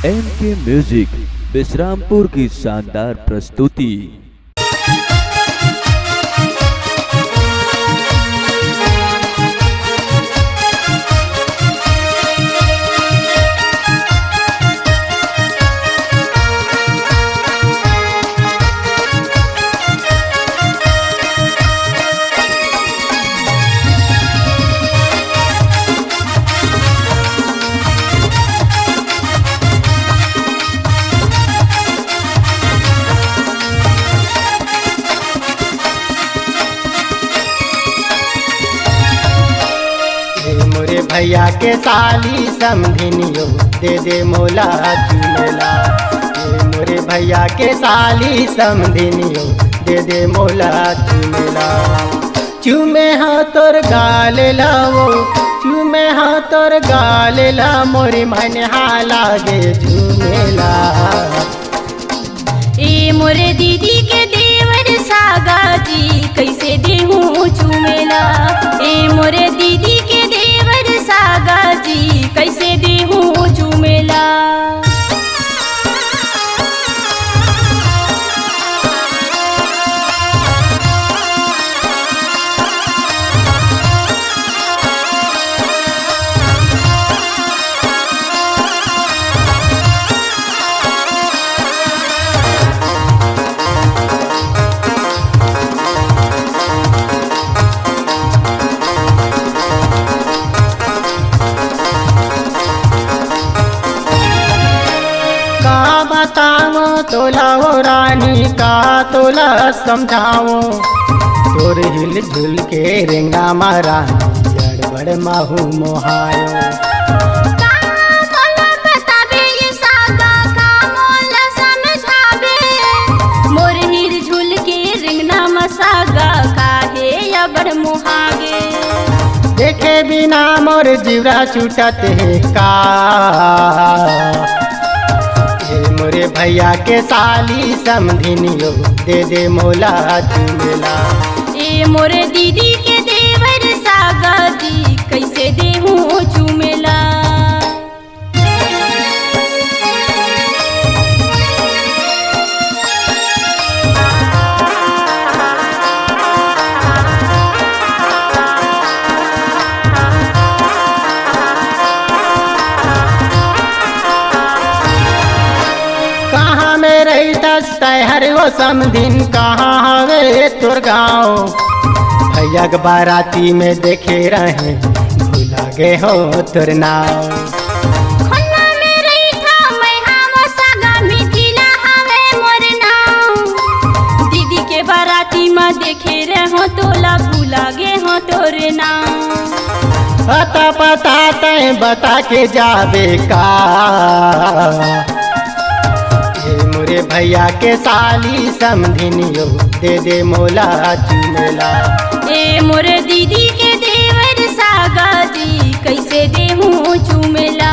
MK music Vishrampur की शानदार प्रस्तुति। भैया के साली समधिनियो दे दे मोला चुमेला। मोरे भैया के साली समधिनियो दे दे मोला चुमेला। चुमे हाँ तोर गाल लाओ, चुमे हाँ तोर गाल ला, मोरी मन लागे झूमेला। ए मोरे दीदी के देवर सागा जी कैसे देहूँ चुमेला। ए मोरे दीदी के देवर सागा जी कैसे देहूँ चुमेला। बताओ तोला वो रानी का तोला समझाओ, तोर हिल झुल के रेंगा मारा गड़बड़ माहू मोहायो। मोर हिल झुल के रेंगना मसागा काहे या बड़ मोहागे। देखे बिना मोर जीवरा छूटत है का। मोरे भैया के साली समधिनियो दे दे मोला चुमेला। ए मोरे दीदी के देवर सागा जी कैसे देहूँ चुमेला। हर वो समधिन कहाँ हवे तोर गाँव। भैया के बाराती में देखे रहे भूला गे हो तोर नाव। दीदी के बाराती में देखे रहो तोला भूला गे हो तोर नाव। पता पता तय बता के जाबे का। मोरे भैया के साली समधिनियो दे दे मोला चुमेला। ए मोरे दीदी के देवर सागा जी कैसे देहूँ चुमेला।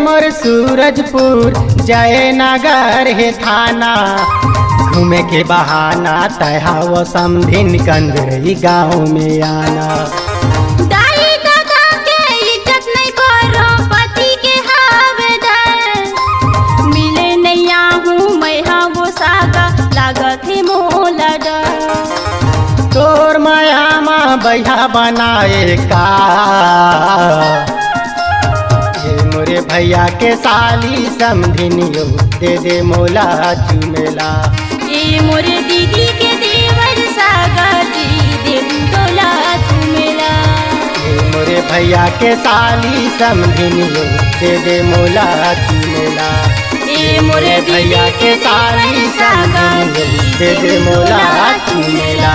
मोर सूरजपुर जयनगर है थाना। घूमे के बहाना तहा वो समधिन कंदरई गाँव में आना। दाई दादा के इज्जत नहीं करो पति के हवदर। मिले नहीं आहूँ मैं हाँ वो सागा लागत है मोला डर। तोर माया माँ बैहा बनाए का। मोरे भैया के साली समधिनियो दे दे मोला चुमेला। ए मोरे दीदी के देवर सागा जी देहूँ तोला चुमेला। मोरे भैया के साली समधिनियो दे दे मोला चुमेला। ए मोरे भैया के साली समधिनियो दे दे मोला चुमेला।